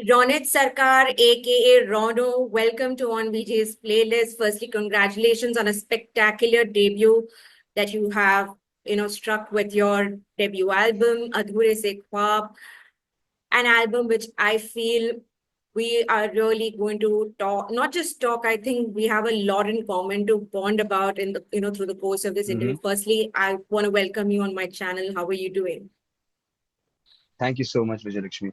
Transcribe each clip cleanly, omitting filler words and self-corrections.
Ronit Sarkar, aka Rono, welcome to On VJ's playlist. Firstly, congratulations on a spectacular debut that you have, struck with your debut album, Adhoore Se Khwaab, an album which I feel we are really going to talk, not just talk. I think we have a lot in common to bond about in the, through the course of this interview. hmm Firstly, I want to welcome you on my channel. How are you doing? Thank you so much, Vijayalakshmi.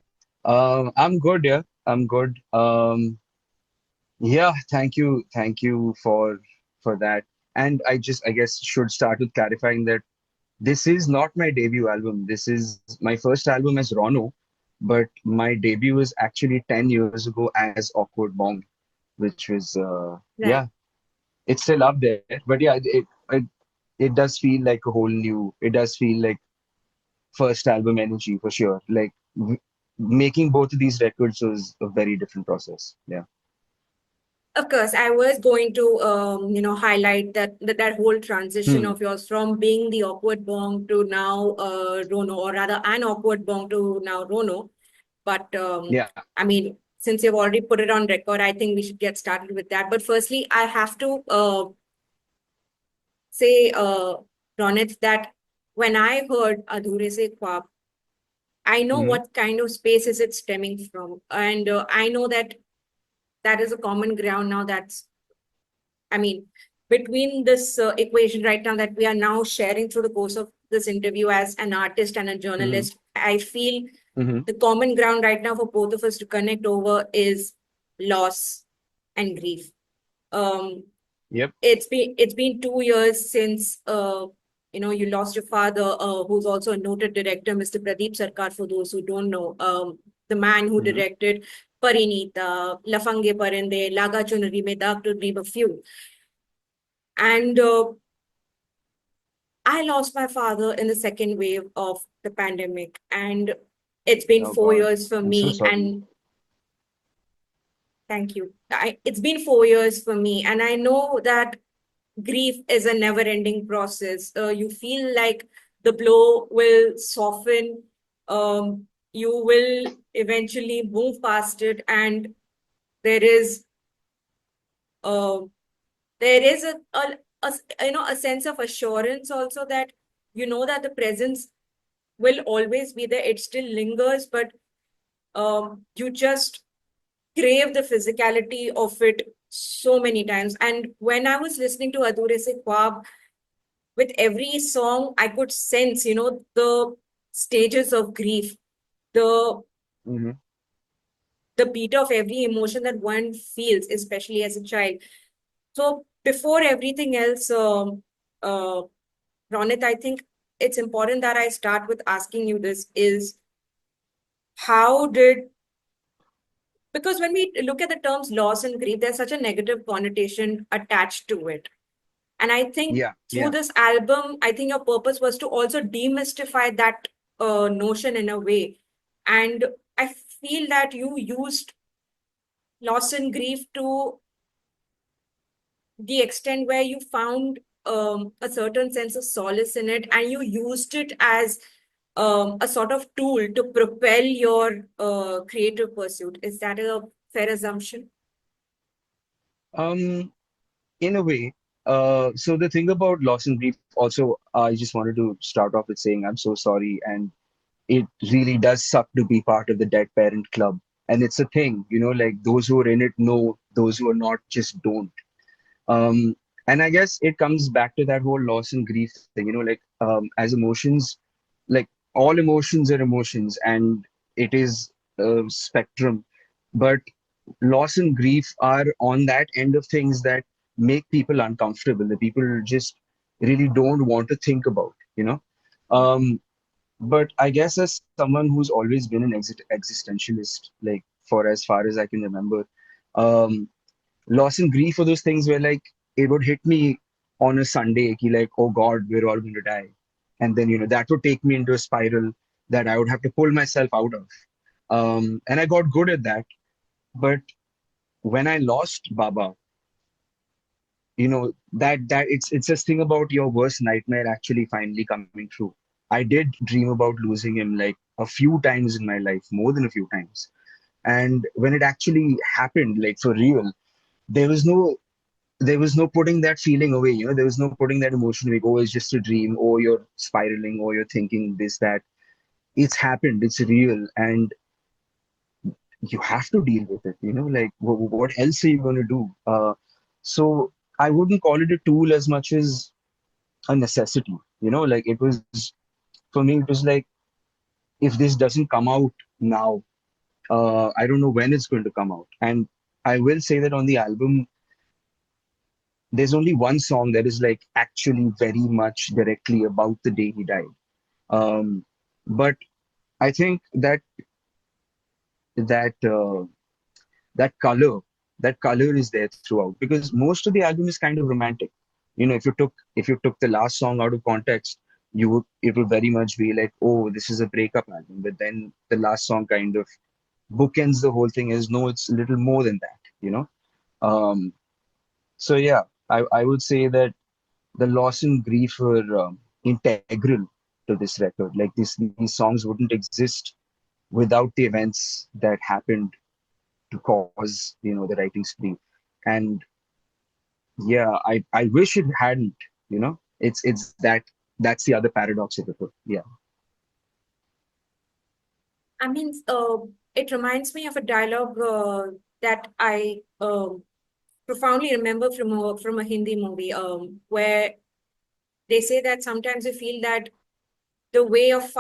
I'm good, yeah. I'm good. Yeah, thank you for that. And I guess, should start with clarifying that this is not my debut album. This is my first album as Rono, but my debut was actually 10 years ago as Awkward Bong, which was Right. it's still up there. But yeah, it does feel like a whole new. It does feel like first album energy for sure. Like making both of these records was a very different process. Yeah. Of course, I was going to, highlight that whole transition Hmm. of yours from being the awkward bong to now Rono, or rather an awkward bong to now Rono. But Yeah. I mean, since you've already put it on record, I think we should get started with that. But firstly, I have to say, Ronit, that when I heard Adhoore Se Khwaab, I know hmm what kind of space is it stemming from, and I know that that is a common ground now. I mean, between this equation right now that we are now sharing through the course of this interview as an artist and a hmm journalist, I feel hmm the common ground right now for both of us to connect over is loss and grief. Um, Yep. it's been 2 years since you lost your father, who's also a noted director, Mr. Pradeep Sarkar. For those who don't know, the man who hmm directed Parineeta, Lafangey Parindey, Laaga Chunari Mein Daag, to name a few. And I lost my father in the second wave of the pandemic, and it's been Oh four God. years for I'm so me. sorry. And thank you. It's been 4 years for me, and I know that grief is a never-ending process. You feel like the blow will soften. You will eventually move past it, and there is uh, there is a sense of assurance also that that the presence will always be there. It still lingers, but you just crave the physicality of it so many times. And when I was listening to Adhoore Se Khwaab, with every song, I could sense, the stages of grief, the hmm the beat of every emotion that one feels, especially as a child. So before everything else, uh, Ronit, I think it's important that I start with asking you this: is how did, because when we look at the terms loss and grief, there's such a negative connotation attached to it. And I think Yeah. through Yeah. this album, I think your purpose was to also demystify that notion in a way. And I feel that you used loss and grief to the extent where you found a certain sense of solace in it, and you used it as a sort of tool to propel your creative pursuit. Is that a fair assumption? Um. In a way. So the thing about loss and grief, also, I just wanted to start off with saying I'm so sorry, and it really does suck to be part of the dead parent club. And it's a thing, like those who are in it know, those who are not just don't. And I guess it comes back to that whole loss and grief thing, like as emotions, like all emotions are emotions, and it is a spectrum. But loss and grief are on that end of things that make people uncomfortable, that people just really don't want to think about. Um, but I guess as someone who's always been an existentialist, like for as far as I can remember, um, loss and grief are those things where like it would hit me on a Sunday, ki like, oh God, we're all going to die. And then, that would take me into a spiral that I would have to pull myself out of. And I got good at that. But when I lost Baba, that it's this thing about your worst nightmare actually finally coming true. I did dream about losing him like a few times in my life, more than a few times. And when it actually happened, like for real, there was no there was no putting that feeling away, there was no putting that emotion away. Oh, it's just a dream, or you're spiraling, or you're thinking this, that. It's happened, it's real, and you have to deal with it, like what else are you going to do? So I wouldn't call it a tool as much as a necessity, like it was, for me, it was like, if this doesn't come out now, I don't know when it's going to come out. And I will say that on the album, there's only one song that is like actually very much directly about the day he died. But I think that that color that color is there throughout, because most of the album is kind of romantic. If you took the last song out of context, it would very much be like, oh, this is a breakup album. But then the last song kind of bookends the whole thing as, no, it's a little more than that. Um, so yeah, I would say that the loss and grief were integral to this record. Like these songs wouldn't exist without the events that happened to cause, the writing spree. And yeah, I wish it hadn't. It's that's the other paradox of it. Yeah, I mean, it reminds me of a dialogue that I profoundly remember from a Hindi movie, where they say that sometimes you feel that the way of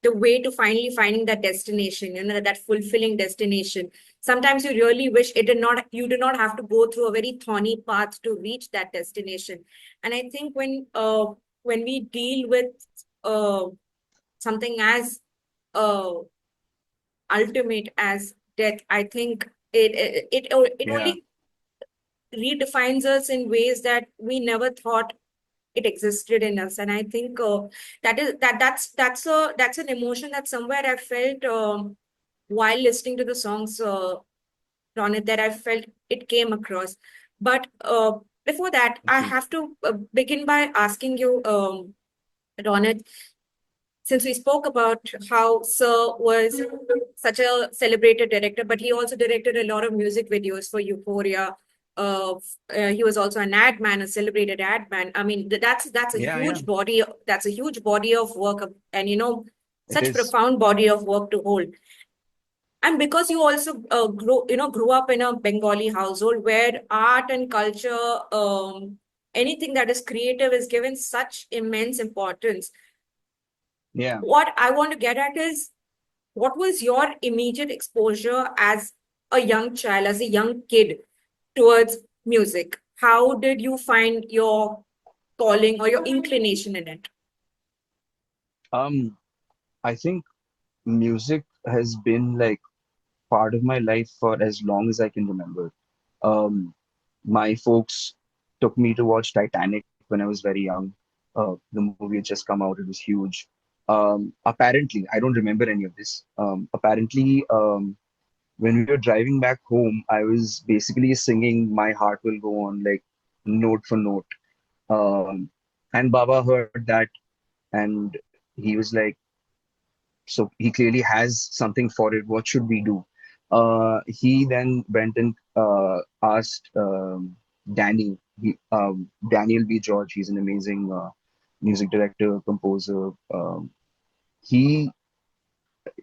the way to finally finding that destination, that fulfilling destination. Sometimes you really wish you did not have to go through a very thorny path to reach that destination. And I think when we deal with uh, something as uh, ultimate as death, I think it yeah, only redefines us in ways that we never thought it existed in us. And I think that's an emotion that somewhere I felt while listening to the songs, Ronit, that I felt it came across. But before that, thank I you. have to begin by asking you, Ronit, since we spoke about how Sir was such a celebrated director, but he also directed a lot of music videos for Euphoria. He was also an ad man, a celebrated ad man. I mean, that's a Yeah, yeah, huge body. That's a huge body of work, and it such is. profound body of work to hold. And because you also grew up in a Bengali household where art and culture, anything that is creative, is given such immense importance. Yeah. What I want to get at is, what was your immediate exposure as a young child, as a young kid, towards music? How did you find your calling or your inclination in it? Um, I think music has been like part of my life for as long as I can remember. Um, my folks took me to watch Titanic when I was very young. The movie had just come out; it was huge. Apparently, I don't remember any of this. Apparently, when we were driving back home, I was basically singing "My Heart Will Go On" like note for note. Um, and Baba heard that, and he was like, so he clearly has something for it. What should we do? He then went and asked Daniel B. George. He's an amazing music director, composer. He,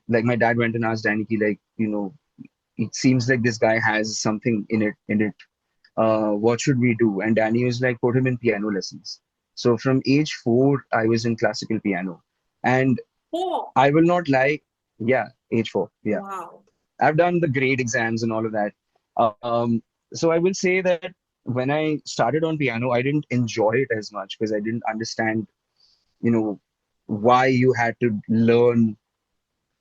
like, my dad went and asked Danny, he, like, it seems like this guy has something in it. What should we do? And Danny was like, put him in piano lessons. So from age 4, I was in classical piano. And Oh, I will not lie. Yeah, age 4. Yeah. wow. I've done the grade exams and all of that. Um, so I will say that when I started on piano, I didn't enjoy it as much because I didn't understand, you know, why you had to learn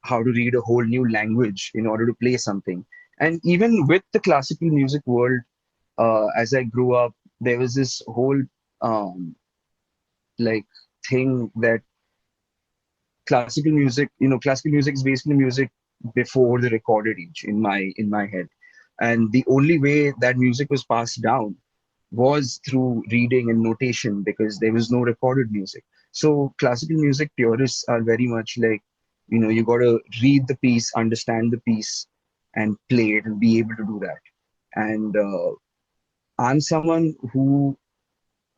how to read a whole new language in order to play something. And even with the classical music world, as I grew up, there was this whole um, like thing that classical music is basically music before the recorded age in my head. And the only way that music was passed down was through reading and notation because there was no recorded music. So classical music purists are very much like, You got to read the piece, understand the piece, and play it and be able to do that. And I'm someone who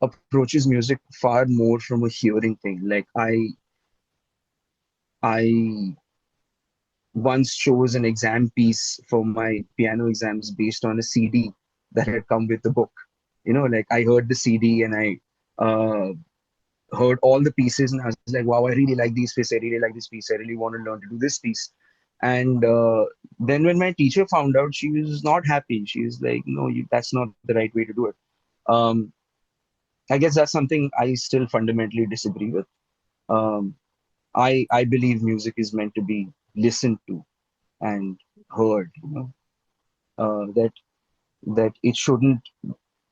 approaches music far more from a hearing thing. Like I once chose an exam piece for my piano exams based on a CD that had come with the book. Like I heard the CD and I heard all the pieces and I was like, wow, I really like these pieces. I really like this piece. I really want to learn to do this piece. And then when my teacher found out, she was not happy. She was like, no, that's not the right way to do it. Um, I guess that's something I still fundamentally disagree with. Um, I believe music is meant to be listened to and heard. That it shouldn't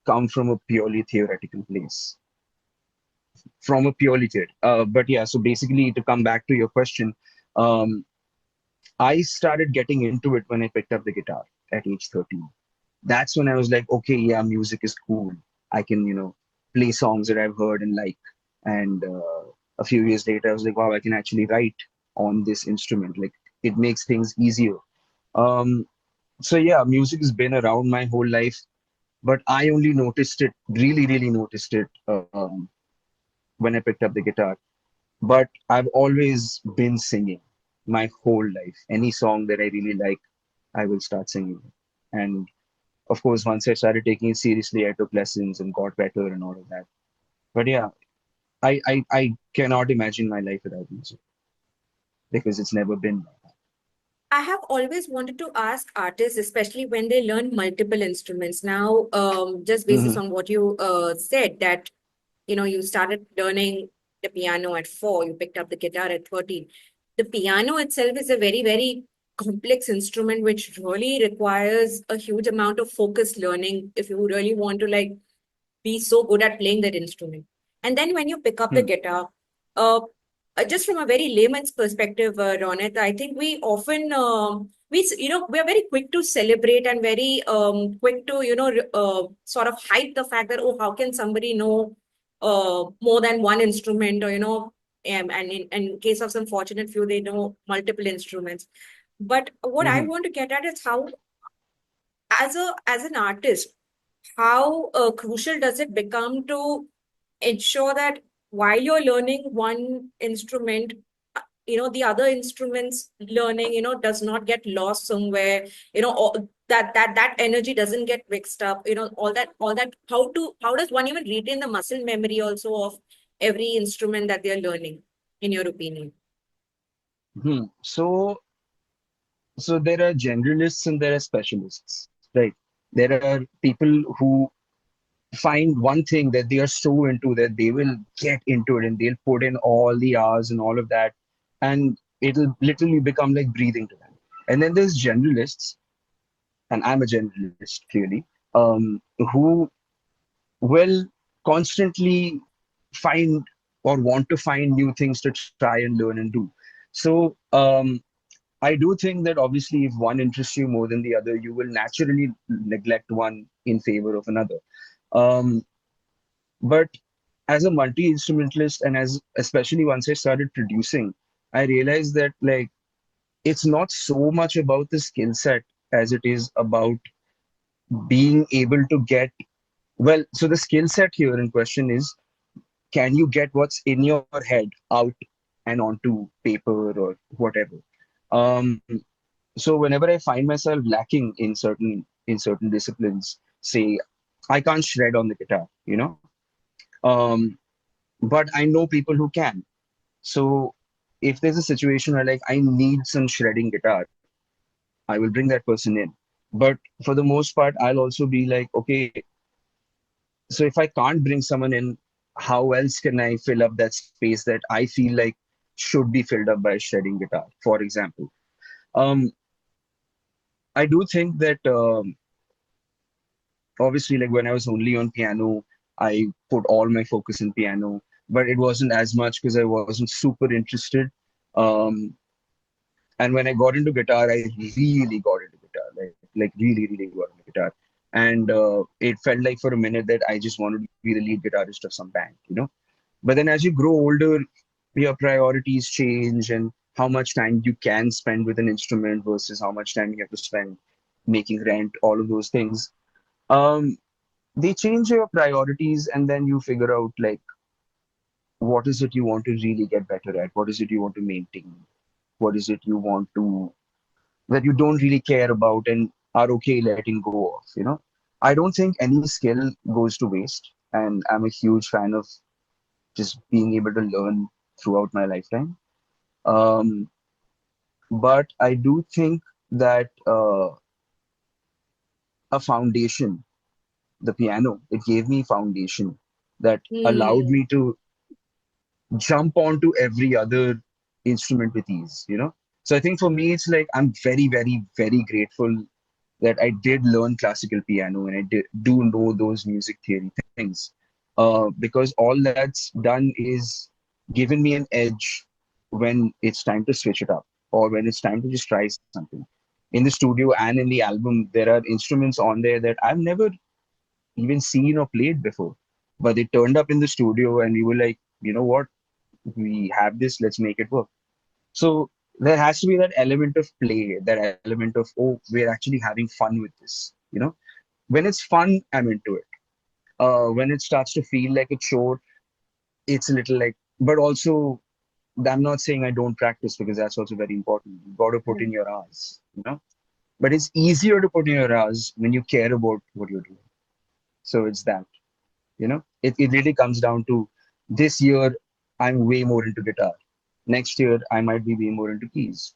come from a purely theoretical place. From a purely theoretical. But yeah, so basically, to come back to your question, um, I started getting into it when I picked up the guitar at age 13. That's when I was like, okay, yeah, music is cool. I can, play songs that I've heard and like. And a few years later, I was like, wow, I can actually write on this instrument. Like, it makes things easier. Um, so yeah, music has been around my whole life, but I only noticed it, really, really noticed it when I picked up the guitar. But I've always been singing my whole life. Any song that I really like, I will start singing. And of course, once I started taking it seriously, I took lessons and got better and all of that. But yeah, I cannot imagine my life without music because it's never been like I have always wanted to ask artists, especially when they learn multiple instruments. Now, just that. basis on what you said, that you started learning the piano at 4, you picked up the guitar at 13. The piano itself is a very, very complex instrument which really requires a huge amount of focused learning if you really want to like be so good at playing that instrument. And then when you pick up the Hmm. guitar, just from a very layman's perspective, Ronit, I think we often we are very quick to celebrate and very quick to sort of hype the fact that, oh, how can somebody know more than one instrument, or and in case of some fortunate few, they know multiple instruments. But what I Hmm. want to get at is how, as an artist, how crucial does it become to ensure that while you're learning one instrument, the other instruments learning, does not get lost somewhere, or that energy doesn't get mixed up, all that, how does one even retain the muscle memory also of every instrument that they're learning, in your opinion? Hmm. So there are generalists and there are specialists, right? There are people who find one thing that they are so into that they will get into it and they'll put in all the hours and all of that, and it'll literally become like breathing to them. And then there's generalists, and I'm a generalist clearly, who will constantly find or want to find new things to try and learn and do. So I do think that obviously, if one interests you more than the other, you will naturally neglect one in favor of another. Um, but as a multi-instrumentalist, and as especially once I started producing, I realized that like it's not so much about the skill set as it is about being able to get well. So the skill set here in question is, can you get what's in your head out and onto paper or whatever? Um, so whenever I find myself lacking in certain disciplines, say I can't shred on the guitar, um, but I know people who can. So if there's a situation where like I need some shredding guitar, I will bring that person in. But for the most part, I'll also be like, okay, so if I can't bring someone in, how else can I fill up that space that I feel like should be filled up by a shredding guitar, for example? Um, I do think that obviously, like when I was only on piano, I put all my focus in piano, but it wasn't as much because I wasn't super interested. Um, and when I got into guitar, I really got into guitar, like really, really got into guitar. And it felt like for a minute that I just wanted to be the lead guitarist of some band. But then as you grow older, your priorities change, and how much time you can spend with an instrument versus how much time you have to spend making rent, all of those things. Um, they change your priorities, and then you figure out like what is it you want to really get better at, what is it you want to maintain, what is it you want to that you don't really care about and are okay letting go of, you know. I don't think any skill goes to waste, and I'm a huge fan of just being able to learn throughout my lifetime. Um, but I do think that a foundation, the piano, it gave me foundation that allowed Hmm. me to jump onto every other instrument with ease, you know. So I think for me, it's like I'm very, very, very grateful that I did learn classical piano and do know those music theory things. Because all that's done is given me an edge when it's time to switch it up or when it's time to just try something. In the studio and in the album, there are instruments on there that I've never even seen or played before. But they turned up in the studio and we were like, you know what? We have this, let's make it work. So there has to be that element of play, that element of, oh, we're actually having fun with this, you know. When it's fun, I'm into it. When it starts to feel like a chore, it's a little like, but also, I'm not saying I don't practice because that's also very important. You've got to put in your hours, you know. But it's easier to put in your hours when you care about what you're doing. So it's that, you know, it really comes down to this year, I'm way more into guitar. Next year, I might be way more into keys.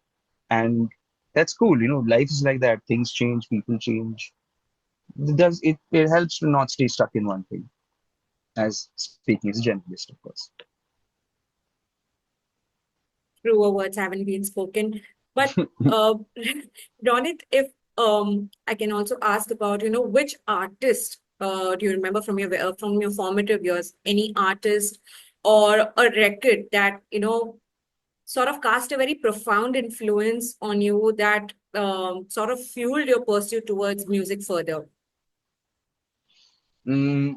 And that's cool, you know, life is like that. Things change, people change. It helps to not stay stuck in one thing, as speaking as a generalist, of course. Truer words haven't been spoken. But Ronit, if I can also ask about, which artist do you remember from your formative years? Any artist or a record that sort of cast a very profound influence on you that sort of fueled your pursuit towards music further? Mm,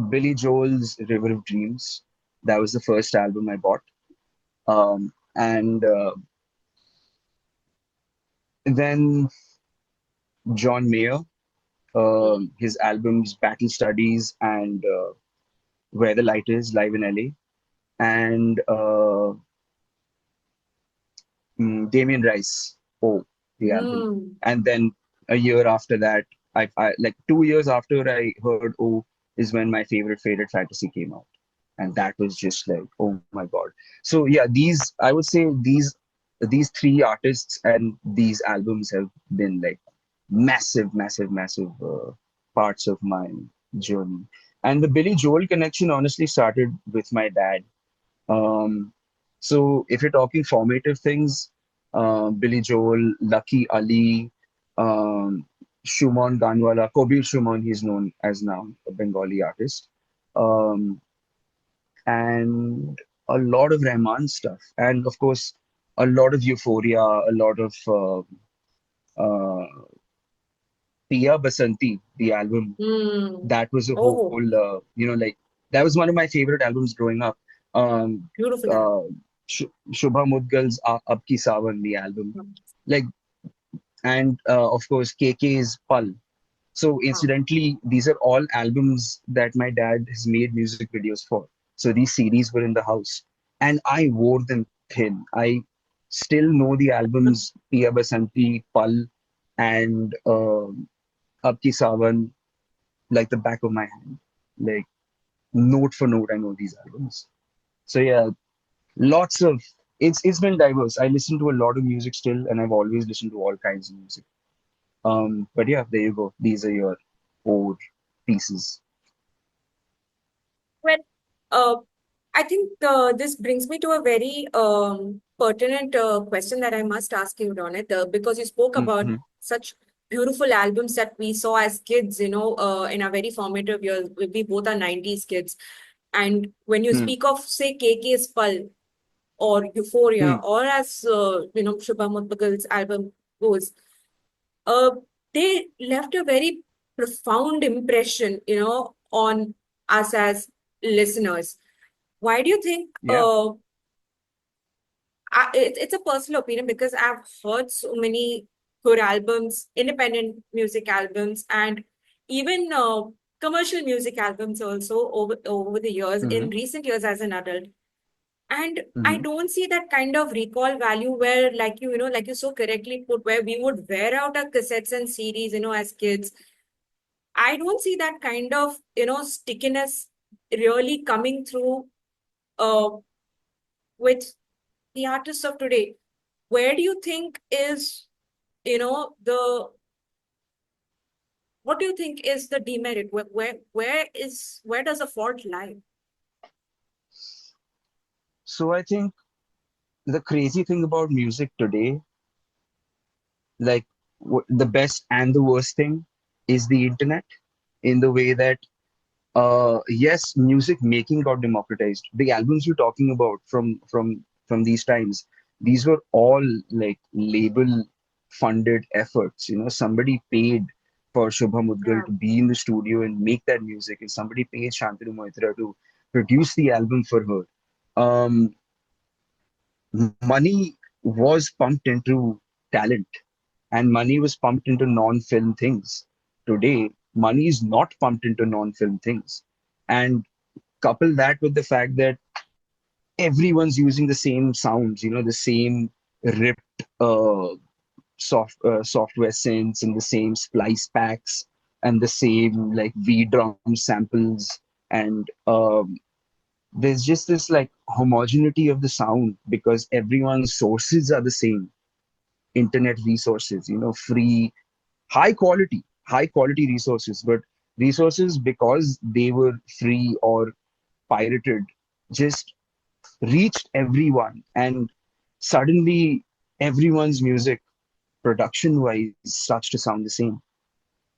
Billy Joel's River of Dreams. That was the first album I bought. And then John Mayer, his albums Battle Studies and Where the Light Is, live in LA. And Damien Rice, oh, the album. Hmm. And then a year after that, I like 2 years after I heard Oh is when my favorite fantasy came out, and that was just like oh my god. So yeah, these I would say these three artists and these albums have been like massive parts of my journey. And the Billy Joel connection honestly started with my dad. um, so if you're talking formative things, Billy Joel, Lucky Ali, um, Shumon Ganwala, Kobir Shumon, he's known as now, a Bengali artist, um, and a lot of Rahman stuff, and of course, a lot of Euphoria, a lot of uh, Tia Basanti, the album. Hmm. That was a whole, Oh, like that was one of my favorite albums growing up. Um, beautiful album. uh, Shubha Mudgal's Ab Ki Sawan, the album, like, and of course KK's Pal. So Wow. incidentally, these are all albums that my dad has made music videos for. So these CDs were in the house, and I wore them thin. I still know the albums Pia Basanti, Pal, and Ab Ki Sawan like the back of my hand. Like note for note, I know these albums. So yeah, lots of it's been diverse. I listen to a lot of music still, and I've always listened to all kinds of music. But yeah, there you go. These are your old pieces. Well, uh, I think this brings me to a very pertinent question that I must ask you, Ronit, because you spoke about Hmm. such beautiful albums that we saw as kids, in our very formative years. We both are 90s kids. And when you Hmm. speak of, say, KK's Pul or Euphoria, Hmm. or as, Shubha Mudgal's album goes, uh, they left a very profound impression, on us as listeners. Why do you think Yeah. it's a personal opinion because I've heard so many good albums, independent music albums, and even commercial music albums also over the years, in Hmm. recent years as an adult. And I Hmm. don't see that kind of recall value where, like like you so correctly put, where we would wear out our cassettes and CDs, as kids. I don't see that kind of, stickiness really coming through uh, with the artists of today. Where do you think is, the what do you think is the demerit? Where does the fault lie? So I think the crazy thing about music today, like the best and the worst thing, is the internet. In the way that, yes, music making got democratized. The albums you're talking about from these times, these were all like label funded efforts. Somebody paid for Shubham Udgal Yeah, to be in the studio and make that music, and somebody paid Shantanu Moitra to produce the album for her. Money was pumped into talent, and money was pumped into non-film things. Today, money is not pumped into non-film things. And couple that with the fact that everyone's using the same sounds, the same ripped software synths and the same splice packs and the same like V drum samples, and there's just this like homogeneity of the sound because everyone's sources are the same. Internet resources, free, high quality resources, but resources, because they were free or pirated, just reached everyone, and suddenly everyone's music production wise starts to sound the same.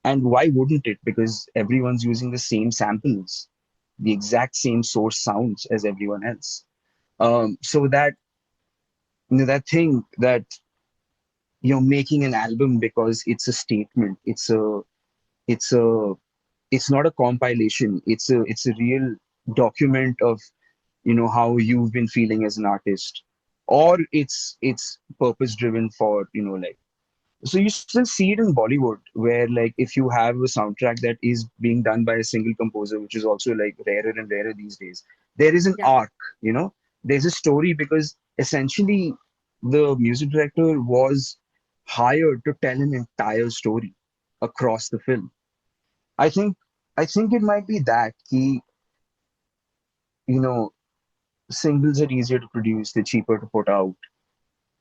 And why wouldn't it? Because everyone's using the same samples, the exact same source sounds as everyone else. So that, that thing that you're making an album because it's a statement, it's a it's not a compilation, it's a real document of how you've been feeling as an artist, or it's purpose driven for like, so you still see it in Bollywood, where like if you have a soundtrack that is being done by a single composer, which is also like rarer and rarer these days, there is an yeah. arc, there's a story, because essentially the music director was hired to tell an entire story across the film. I think I think it might be that key, you know, singles are easier to produce, they're cheaper to put out.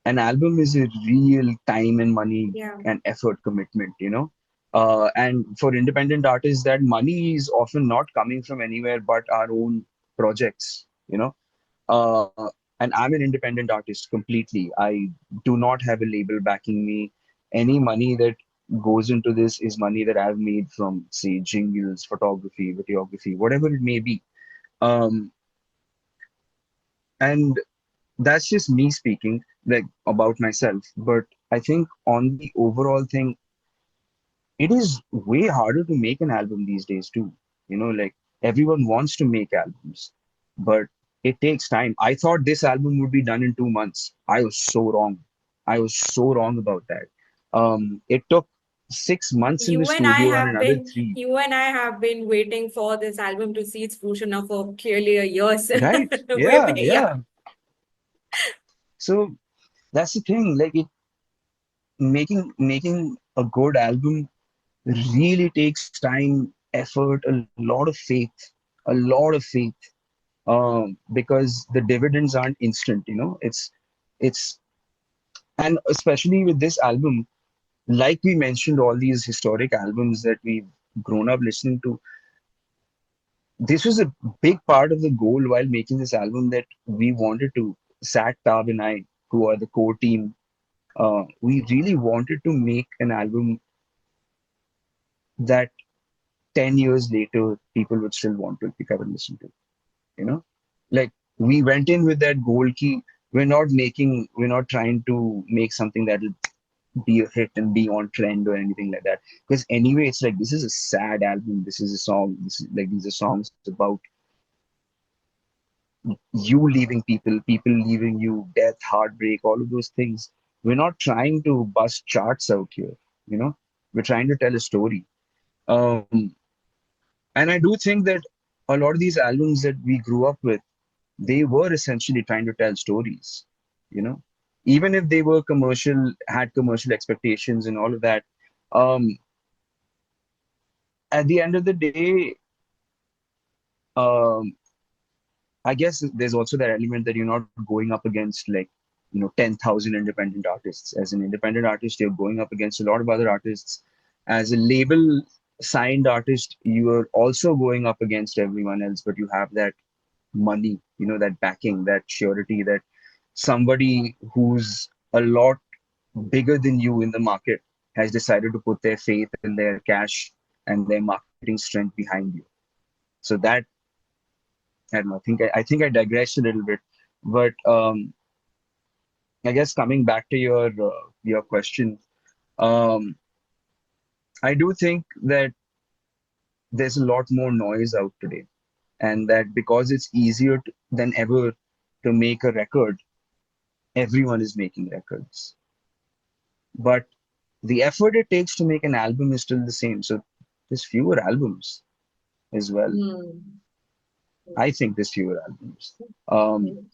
An album is a real time and money Yeah. and effort commitment. And for independent artists, that money is often not coming from anywhere but our own projects. Uh, and I'm an independent artist completely. I do not have a label backing me. Any money that goes into this is money that I've made from, say, jingles, photography, videography, whatever it may be. Um, and that's just me speaking like about myself. But I think on the overall thing, it is way harder to make an album these days too. Like everyone wants to make albums, but it takes time. I thought this album would be done in 2 months. I was so wrong. I was so wrong about that. It took 6 months in the studio and another three. You and I have been waiting for this album to see its fruition now for clearly a year. So Right? we've Yeah, yeah. yeah. So that's the thing. Like making a good album really takes time, effort, a lot of faith, a lot of faith, because the dividends aren't instant. It's and especially with this album, like we mentioned, all these historic albums that we've grown up listening to. This was a big part of the goal while making this album, that we wanted to, Sat, Tab, and I, who are the core team, we really wanted to make an album that 10 years later people would still want to pick up and listen to. you know like we went in with that goal key. We're not trying to make something that will be a hit and be on trend or anything like that, because anyway it's like, this is a sad album, this is a song, these are songs about you leaving people, people leaving you, death, heartbreak, all of those things. We're not trying to bust charts out here, you know. We're trying to tell a story. Um, and I do think that a lot of these albums that we grew up with, they were essentially trying to tell stories, you know. Even if they were commercial, had commercial expectations and all of that, um, at the end of the day, um, I guess there's also that element that you're not going up against like, 10,000 independent artists. As an independent artist, you're going up against a lot of other artists. As a label signed artist, you are also going up against everyone else, but you have that money, that backing, that surety, that somebody who's a lot bigger than you in the market has decided to put their faith and their cash and their marketing strength behind you. So that I don't know. I think I digressed a little bit, but I guess coming back to your question, um, I do think that there's a lot more noise out today, and that because it's easier than ever to make a record, everyone is making records. But the effort it takes to make an album is still the same. So there's fewer albums as well. Hmm. I think there's fewer albums. Um,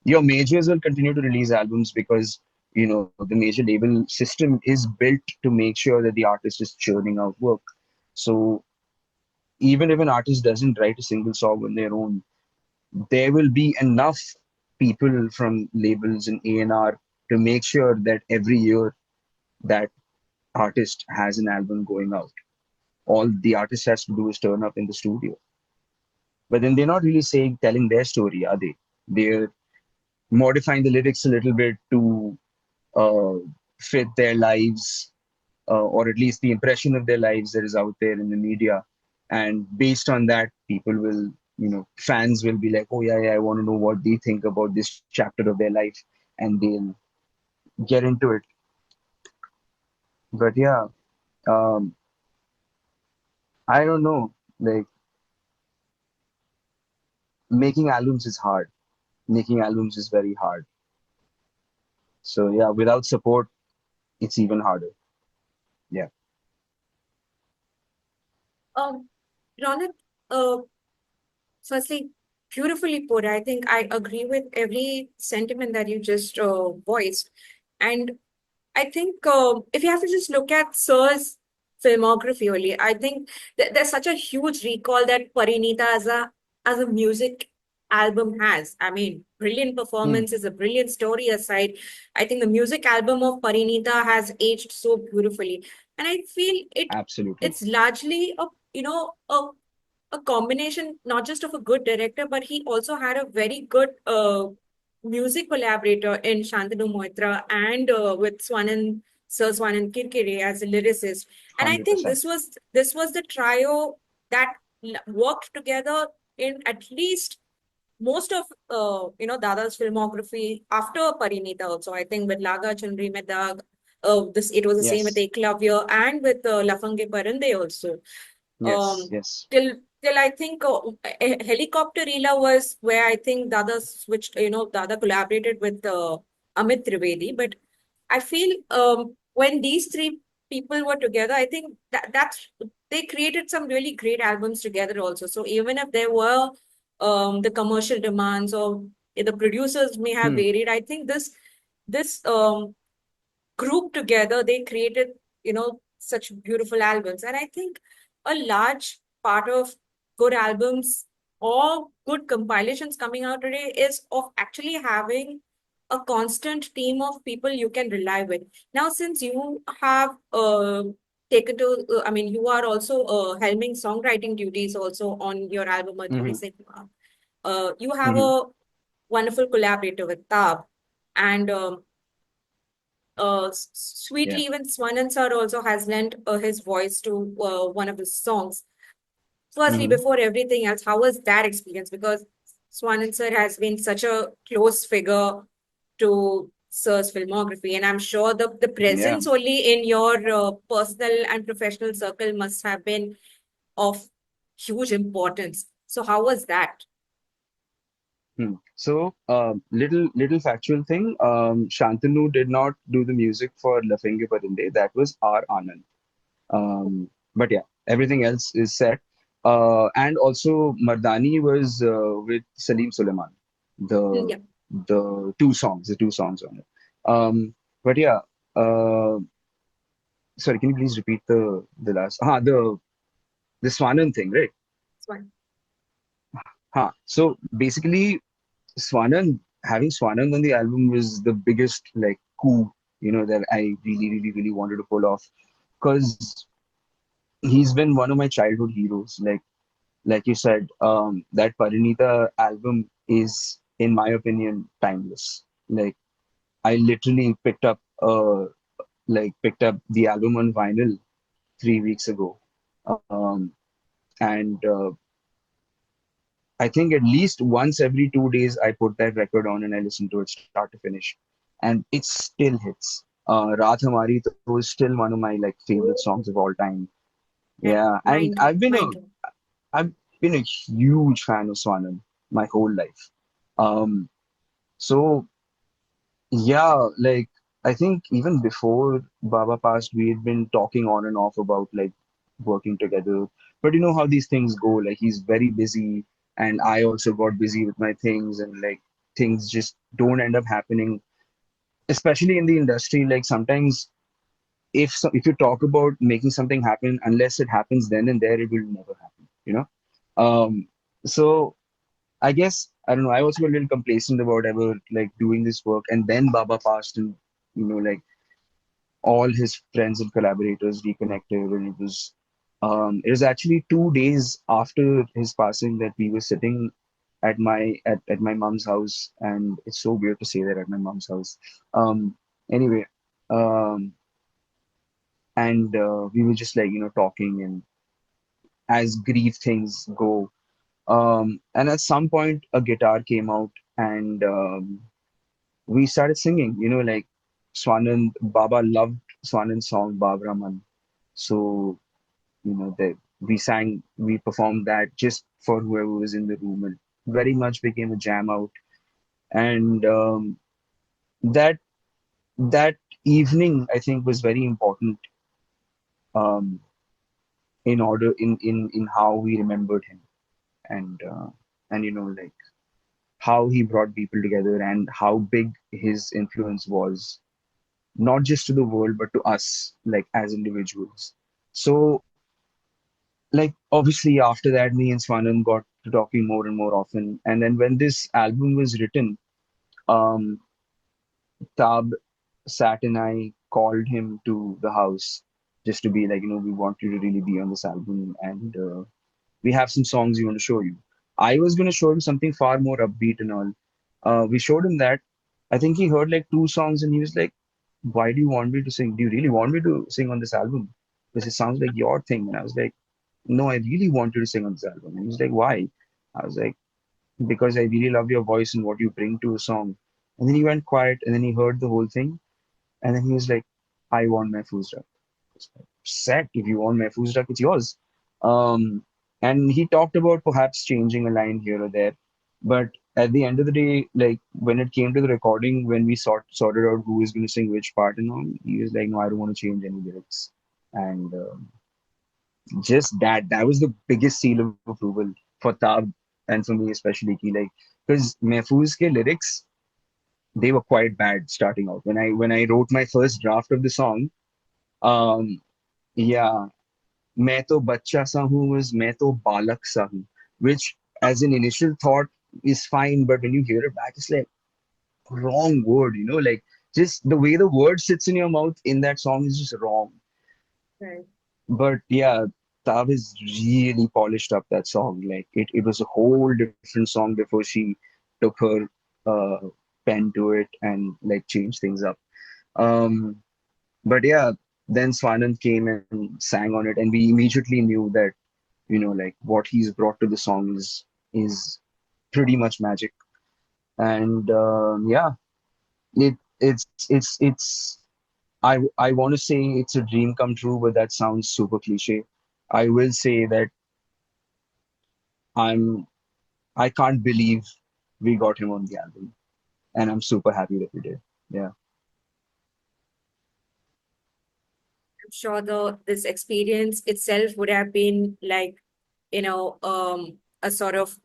your majors will continue to release albums because the major label system is built to make sure that the artist is churning out work. So even if an artist doesn't write a single song on their own, there will be enough people from labels and A&R to make sure that every year that artist has an album going out. All the artist has to do is turn up in the studio. But then they're not really saying telling their story, are they? They're modifying the lyrics a little bit to uh, fit their lives, or at least the impression of their lives that is out there in the media. And based on that, people will, fans will be like, oh, yeah, I want to know what they think about this chapter of their life. And they'll get into it. But yeah, um, I don't know. Like, making albums is hard. Making albums is very hard. So yeah, without support, it's even harder. Yeah. Um, Ronit, uh, firstly, beautifully put. I think I agree with every sentiment that you just voiced. And I think if you have to just look at Sir's filmography only, I think there's such a huge recall that Parineeta as a music album has. I mean, brilliant Hmm. performance is a brilliant story aside. I think the music album of Parineeta has aged so beautifully, and I feel Absolutely. it's largely a combination not just of a good director, but he also had a very good music collaborator in Shantanu Moitra and with Sir Swanan Kirkire as a lyricist. And I think 100%. this was the trio that worked together in at least most of Dada's filmography after Parineeta also. I think with Laaga Chunari Mein Daag, this it was the same with Yes. Eklavya and with Lafangey Parindey also. Yes. Um, Yes. till I think Helicopter Ela was where I think Dada switched, Dada collaborated with Amit Trivedi. But I feel when these three people were together, I think that's they created some really great albums together also. So even if there were the commercial demands or the producers may have Hmm. varied, I think this group together, they created, such beautiful albums. And I think a large part of good albums or good compilations coming out today is of actually having a constant team of people you can rely with. Now, since you have taken to, I mean, you are also helming songwriting duties also on your album, Adhoore Hmm. Se Khwaab. You have Hmm. a wonderful collaborator with Tab. And Yeah. sweetly, even Swanan sir also has lent his voice to one of his songs. Firstly, Hmm. before everything else, how was that experience? Because Swanan sir has been such a close figure to Sir's filmography, and I'm sure the Yeah. presence only in your personal and professional circle must have been of huge importance. So, how was that? Little factual thing. Shantanu did not do the music for Lafangey Parindey. That was R. Anand. But yeah, everything else is set. And also Mardani was with Salim Suleiman. The Yeah, the two songs on it. But yeah, uh, sorry, can you please repeat the last? The Swanan thing, right? it's fine. So basically, having Swanand on the album was the biggest like coup, that I really wanted to pull off, because he's been one of my childhood heroes. Like you said, that Parineeta album is, in my opinion, timeless. Like I literally picked up the album on vinyl 3 weeks ago, um, and I think at least once every 2 days I put that record on and I listen to it start to finish, and it still hits. Raat Hamari to is still one of my like favorite songs of all time. Yeah, Yeah, and mine too. Mine too. I've been a huge fan of Swanand my whole life. Um, so yeah, like I think even before Baba passed, we had been talking on and off about like working together. But you know how these things go. Like he's very busy, and I also got busy with my things, and like things just don't end up happening. Especially in the industry, like sometimes if you talk about making something happen, unless it happens then and there, it will never happen. So I guess I don't know. I also got a little complacent about ever like doing this work, and then Baba passed, and like all his friends and collaborators reconnected, and it was actually 2 days after his passing that we were sitting at my mom's house, and it's so weird to say that at my mom's house. Anyway, um, and we were just like talking, and as grief things go, and at some point a guitar came out, and we started singing. Like Swanand Baba loved Swanand's song Babraman. So, we performed that just for whoever was in the room. It very much became a jam out. And that that evening, I think, was very important, um, in how we remembered him, and like how he brought people together and how big his influence was, not just to the world but to us, like as individuals. So like obviously after that, me and Swanand got to talking more and more often, and then when this album was written, um Tab sat and I called him to the house just to be like, we want you to really be on this album, and we have some songs we want to show you. I was going to show him something far more upbeat and all. We showed him that. I think he heard like two songs and he was like, why do you want me to sing? Do you really want me to sing on this album? Because it sounds like your thing. And I was like, no, I really want you to sing on this album. And he was like, why? I was like, because I really love your voice and what you bring to a song. And then he went quiet and then he heard the whole thing. And then he was like, I want my food stuff. Set, if you want my food stuff, it's yours. Um, and he talked about perhaps changing a line here or there. But at the end of the day, like when it came to the recording, when we sorted out who was going to sing which part and all, he was like, no, I don't want to change any lyrics. And just that was the biggest seal of approval for Tab and for me especially. Ki, like, because Mehfooz ke lyrics, they were quite bad starting out. When I wrote my first draft of the song, um, yeah, मैं तो बच्चा सा हूँ was मैं तो बालक सा हूँ, which as an initial thought is fine, but when you hear it back, it's like wrong word, like just the way the word sits in your mouth in that song is just wrong. Right. But yeah, Tav has really polished up that song. Like it was a whole different song before she took her uh, pen to it and like changed things up. Um, but yeah, then Swanand came and sang on it, and we immediately knew that like what he's brought to the song is pretty much magic. And yeah, it's I want to say it's a dream come true, but that sounds super cliche. I will say that I'm I can't believe we got him on the album, and I'm super happy that we did. Yeah, I'm sure this experience itself would have been like, a sort of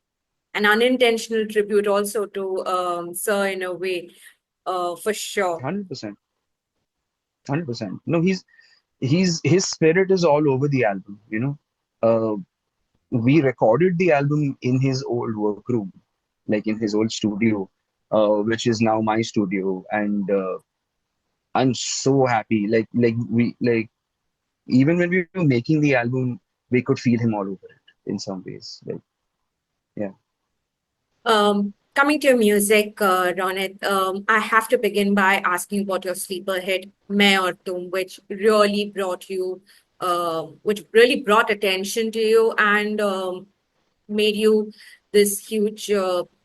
an unintentional tribute also to Sir in a way, for sure. 100%, 100%. No, he's his spirit is all over the album. We recorded the album in his old workroom, like in his old studio, which is now my studio, and I'm so happy. Even when we were making the album, we could feel him all over it in some ways. Yeah, Coming to your music, Ronit, I have to begin by asking about your sleeper hit, Main Aur Tum, which really brought attention to you and made you this huge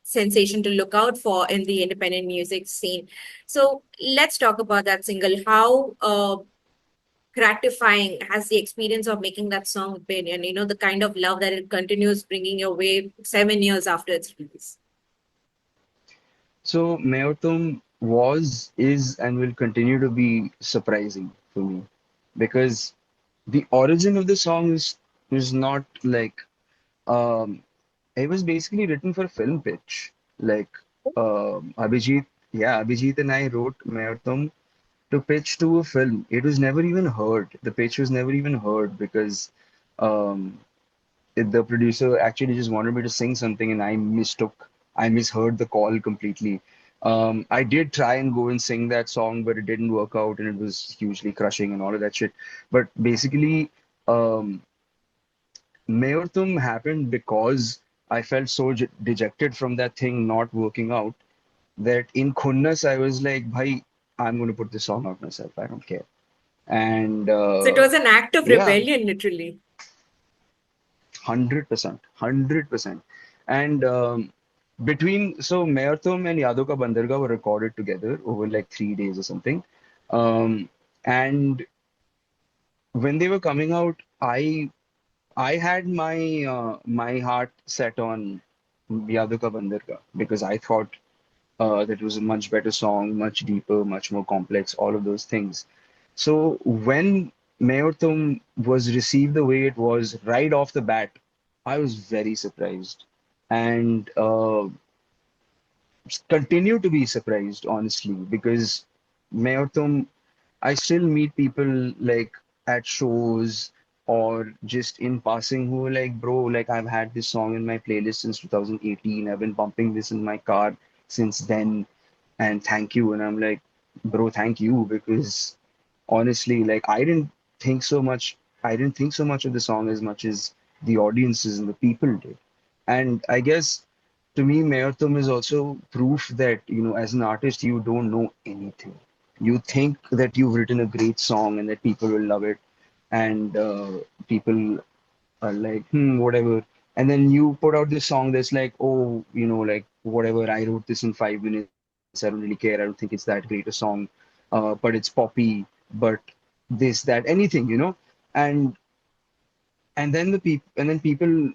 sensation to look out for in the independent music scene. So let's talk about that single. How gratifying has the experience of making that song been, and the kind of love that it continues bringing your way 7 years after its release? so Meotum was, is, and will continue to be surprising for me because the origin of the song is not like um it was basically written for a film pitch. Like Abhijit, yeah, Abhijit and I wrote Meotum to pitch to a film. It was never even heard. The pitch was never even heard because um the producer actually just wanted me to sing something and I misheard the call completely. I did try and go and sing that song, but it didn't work out and it was hugely crushing and all of that shit. But basically, um, Mayortum happened because I felt so dejected from that thing not working out that in Khunnas I was like, Bhai, I'm going to put this song out myself. I don't care. And So it was an act of yeah, rebellion, literally. 100%, 100%. And between Mayarthum and Yado Ka Bandarga were recorded together over like 3 days or something. Um, and when they were coming out, I had my heart set on Yado Ka Bandarga because I thought that it was a much better song, much deeper, much more complex, all of those things. So when Mayortum was received the way it was right off the bat, I was very surprised and continue to be surprised, honestly, because Mayortum, I still meet people like at shows or just in passing who are like, bro, like I've had this song in my playlist since 2018. I've been bumping this in my car since then, and thank you. And I'm like, bro, thank you because honestly, like I didn't think so much of the song as much as the audiences and the people did. And I guess to me, Mayartum is also proof that, as an artist, you don't know anything. You think that you've written a great song and that people will love it, and people are like, whatever. And then you put out this song that's like, oh, like whatever, I wrote this in 5 minutes. I don't really care. I don't think it's that great a song, but it's poppy, but this, that, anything. And and then people,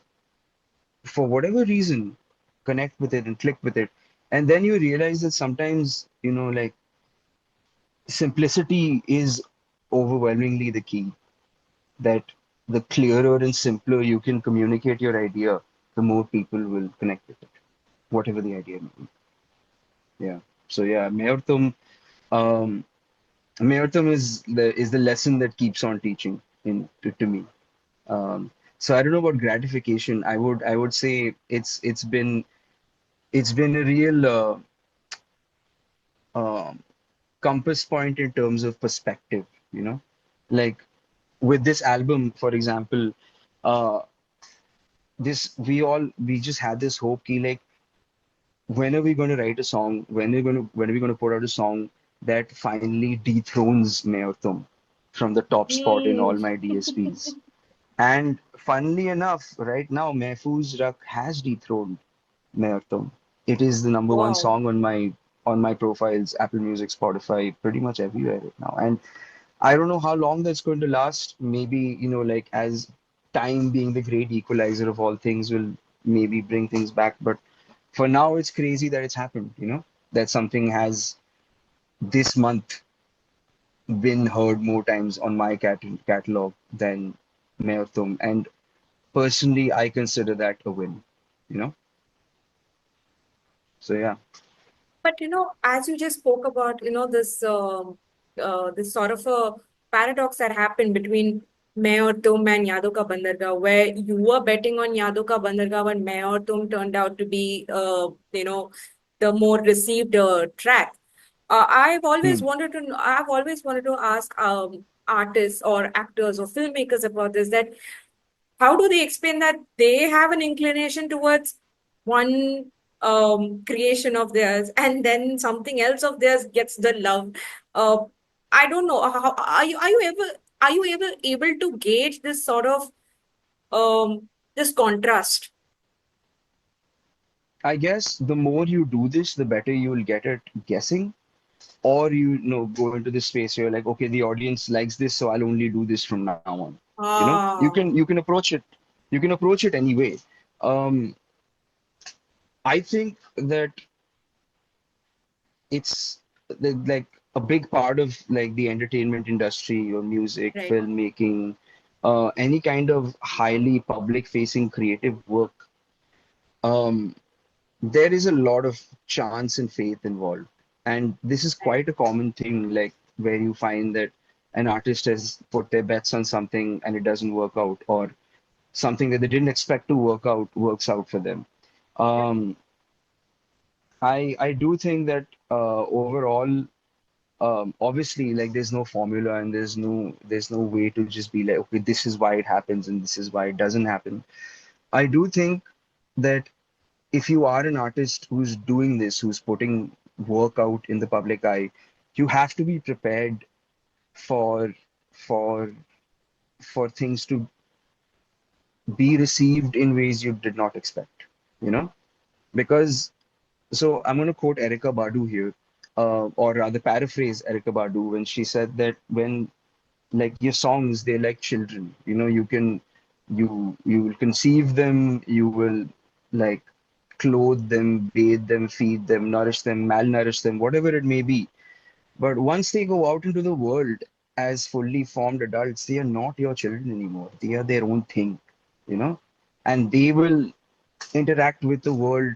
for whatever reason, connect with it and click with it. And then you realize that sometimes, like simplicity is overwhelmingly the key. That the clearer and simpler you can communicate your idea, the more people will connect with it, whatever the idea may be. Yeah. So yeah, um, Mayurtum is the lesson that keeps on teaching to me. So I don't know about gratification. I would say it's been a real um compass point in terms of perspective. Like with this album, for example, uh, we just had this hope key like when are we going to write a song? When are we going to put out a song that finally dethrones Mayurtum from the top spot in all Mm. my DSPs? And funnily enough, right now, Mehfooz Rakh has dethroned Mayurtum. It is the number one Wow. song on my profiles, Apple Music, Spotify, pretty much everywhere right now. And I don't know how long that's going to last. Maybe, like as time being the great equalizer of all things will maybe bring things back. But for now, it's crazy that it's happened, you know, that something has this month been heard more times on my catalog than Mayor Tum. And personally, I consider that a win, you know? So yeah. But as you just spoke about, this sort of a paradox that happened between Mayor Tum and Yado Ka Bandarga, where you were betting on Yado Ka Bandarga when Mayor Tum turned out to be, the more received track. Hmm. I've always wanted to ask artists or actors or filmmakers about this, that how do they explain that they have an inclination towards one creation of theirs, and then something else of theirs gets the love? uh, I don't know, how are you able to gauge this sort of this contrast? I guess the more you do this, the better you will get at guessing. Or you go into this space where you're like, okay, the audience likes this, so I'll only do this from now on. You can approach it. You can approach it anyway. Um, I think that it's like a big part of like the entertainment industry or music, Right. filmmaking, any kind of highly public facing creative work. Um, there is a lot of chance and faith involved. And this is quite a common thing, like where you find that an artist has put their bets on something and it doesn't work out, or something that they didn't expect to work out works out for them. Um, I do think that overall, obviously, like there's no formula and there's no way to just be like, okay, this is why it happens and this is why it doesn't happen. I do think that if you are an artist who's doing this, who's putting work out in the public eye, you have to be prepared for for for things to be received in ways you did not expect, you know? Because so I'm going to quote Erica Badu here, or rather paraphrase Erica Badu when she said that when like your songs, they're like children, you will conceive them, you will like clothe them, bathe them, feed them, nourish them, malnourish them, whatever it may be. But once they go out into the world as fully formed adults, they are not your children anymore. They are their own thing, you know, and they will interact with the world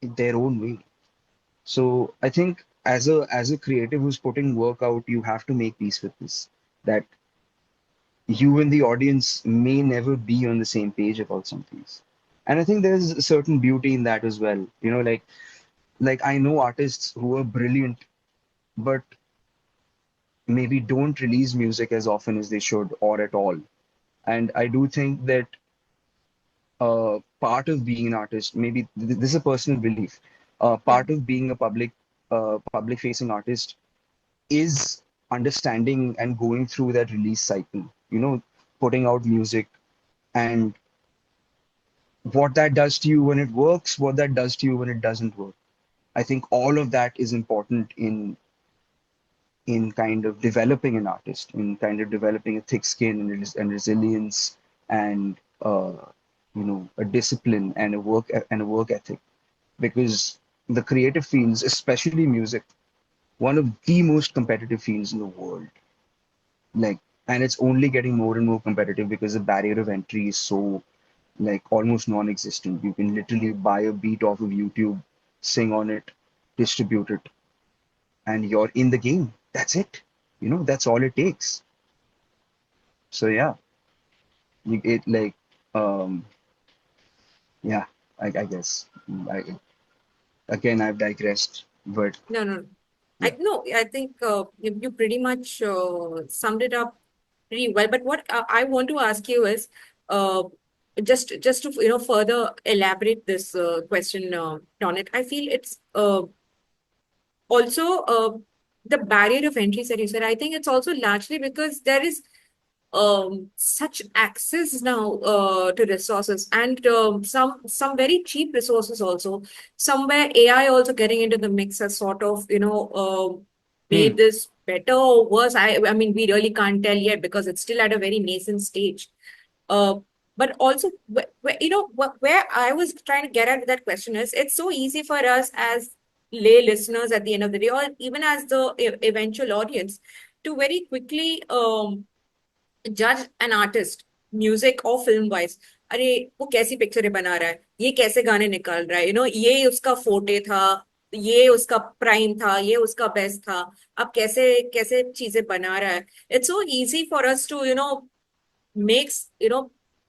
in their own way. So I think as a creative who's putting work out, you have to make peace with this. That you and the audience may never be on the same page about some things. And I think there's a certain beauty in that as well. Like I know artists who are brilliant, but maybe don't release music as often as they should or at all. And I do think that part of being an artist, maybe this is a personal belief, Yeah. part of being a public facing artist is understanding and going through that release cycle, putting out music and what that does to you when it works, what that does to you when it doesn't work. I think all of that is important in kind of developing an artist, in kind of developing a thick skin and resilience and a discipline and a work ethic. Because the creative fields, especially music, one of the most competitive fields in the world. Like, and it's only getting more and more competitive because the barrier of entry is so like almost non-existent. You can literally buy a beat off of YouTube, sing on it, distribute it, and you're in the game. That's it. That's all it takes. So yeah, it like um yeah, I guess again I've digressed, but No, no. yeah. I think you pretty much summed it up pretty well. But what I want to ask you is, uh, just to further elaborate this question, Ronit. I feel it's also the barrier of entry that you said. I think it's also largely because there is such access now to resources, and some very cheap resources also. Somewhere AI also getting into the mix has sort of Hmm. made this better or worse. I mean, we really can't tell yet because it's still at a very nascent stage. uh, But also, where I was trying to get at with that question is, it's so easy for us as lay listeners at the end of the day, or even as the eventual audience, to very quickly जज an artist music और film wise. अरे वो कैसी पिक्चरें बना रहा है, ये कैसे गाने निकाल रहा है, ये उसका फोटे था, ये उसका प्राइम था, ये उसका बेस्ट था. अब कैसे कैसे चीजें बना रहा है. It's so easy for us to makes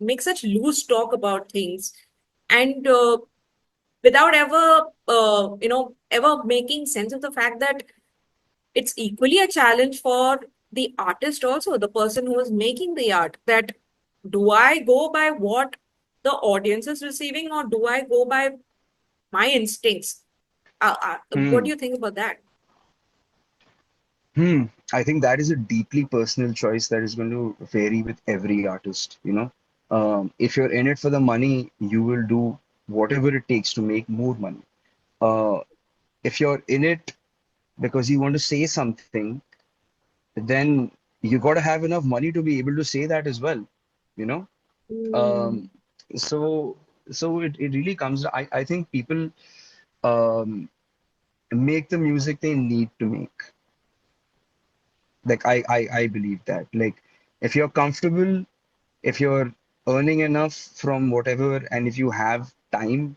make such loose talk about things, and without ever ever making sense of the fact that it's equally a challenge for the artist also, the person who is making the art, that do I go by what the audience is receiving, or do I go by my instincts? What do Hmm. you think about that? Hmm. I think that is a deeply personal choice that is going to vary with every artist, you know. If you're in it for the money, you will do whatever it takes to make more money. Uh, if you're in it because you want to say something, then you got to have enough money to be able to say that as well, you know. Mm, Um, so it really comes. I think people um, make the music they need to make. Like I believe that. Like if you're comfortable, if you're earning enough from whatever, and if you have time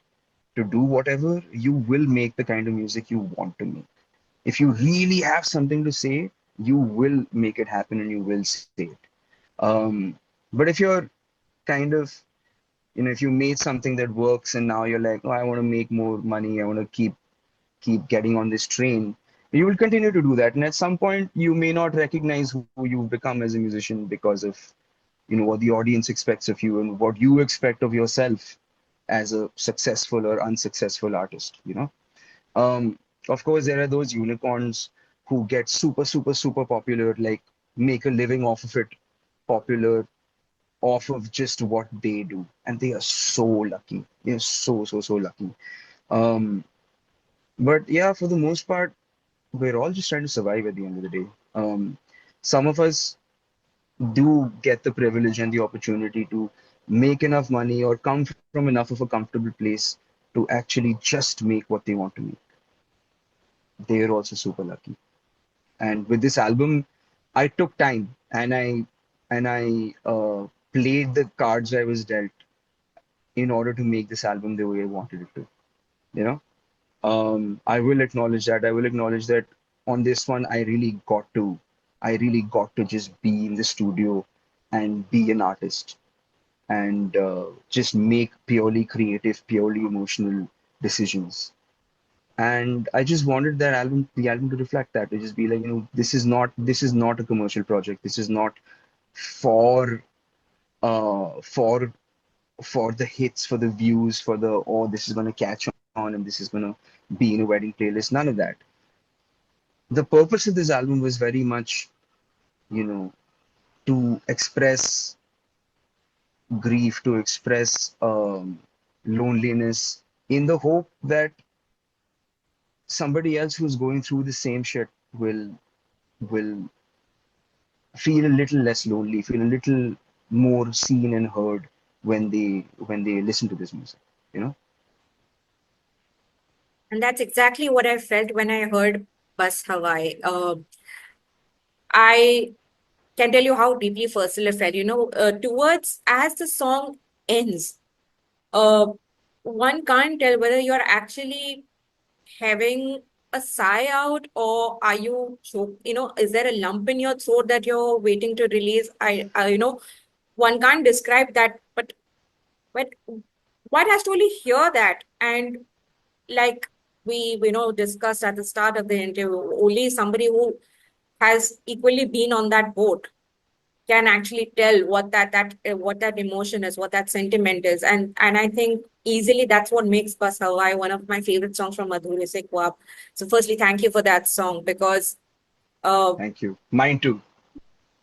to do whatever, you will make the kind of music you want to make. If you really have something to say, you will make it happen and you will say it. But if you're kind of, if you made something that works and now you're like, oh, I want to make more money, I want to keep getting on this train, you will continue to do that. And at some point, you may not recognize who you've become as a musician because of, what the audience expects of you and what you expect of yourself as a successful or unsuccessful artist, Of course, there are those unicorns who get super, super, super popular, like make a living off of it, popular off of just what they do. And they are so lucky. They're so, so, so lucky. Um, but yeah, for the most part, we're all just trying to survive at the end of the day. Some of us do get the privilege and the opportunity to make enough money or come from enough of a comfortable place to actually just make what they want to make. They're also super lucky. And with this album, I took time and I played the cards I was dealt in order to make this album the way I wanted it to. You know, I will acknowledge that. I will acknowledge that on this one, I really got to just be in the studio and be an artist and just make purely creative, purely emotional decisions. And I just wanted the album to reflect that, to just be like, this is not a commercial project. This is not for uh for for the hits, for the views, for the, oh, this is gonna catch on and this is gonna be in a wedding playlist. None of that. The purpose of this album was very much, you know, to express grief, to express loneliness, in the hope that somebody else who's going through the same shit will feel a little less lonely, feel a little more seen and heard when they listen to this music, you know? and that's exactly what I felt when I heard Bus Hawaii. I can tell you how deeply personal it felt. Towards as the song ends, uh, one can't tell whether you're actually having a sigh out, or are you choke, is there a lump in your throat that you're waiting to release? One can't describe that, but one has to only hear that. And like we discussed at the start of the interview, only somebody who has equally been on that boat can actually tell what that emotion is, what that sentiment is. And I think easily that's what makes Bas Hawaii one of my favorite songs from Adhoore Se Khwaab. So firstly, thank you for that song, because uh Thank you. Mine too.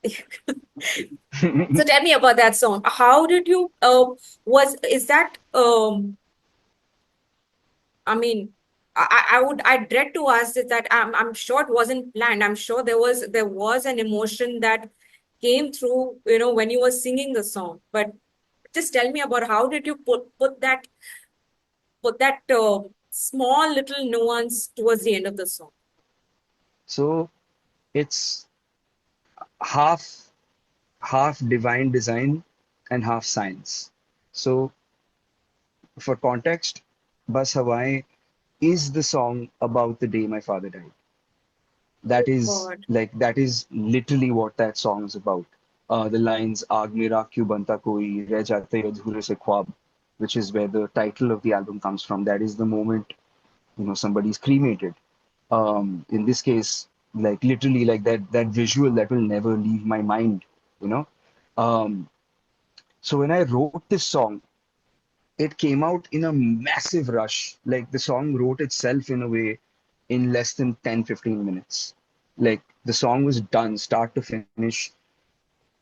so tell me about that song. How did you was is that I mean, I dread to ask this, that I'm sure it wasn't planned. I'm sure there was an emotion that came through, when you were singing the song. But Just tell me about how did you put that small little nuance towards the end of the song. So it's half half divine design and half science. So for context, Bas Hawaii is the song about the day my father died. Oh That God. that is literally what that song is about. The lines "Aag mein raakh kyun banta koi, reh jate adhoore se khwaab," which is where the title of the album comes from. That is the moment somebody's cremated. In this case, like literally, like that visual that will never leave my mind. You know. Um, so when I wrote this song, it came out in a massive rush. Like the song wrote itself in a way in less than 10-15 minutes. Like the song was done start to finish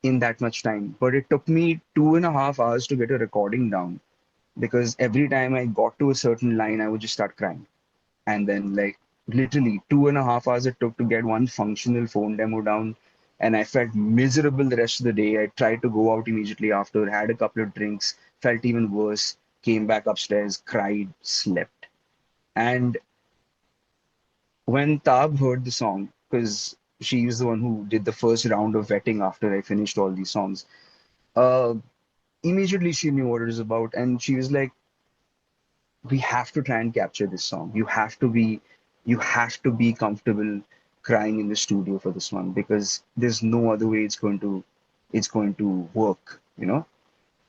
in that much time. But it took me 2.5 hours to get a recording down because every time I got to a certain line, I would just start crying. And then, like, literally 2.5 hours it took to get one functional phone demo down. And I felt miserable the rest of the day. I tried to go out immediately after, had a couple of drinks, felt even worse, came back upstairs, cried, slept. And when Tab heard the song, because she was the one who did the first round of vetting after I finished all these songs, uh, immediately she knew what it was about. And she was like, we have to try and capture this song. You have to be comfortable crying in the studio for this one because there's no other way it's going to work, you know?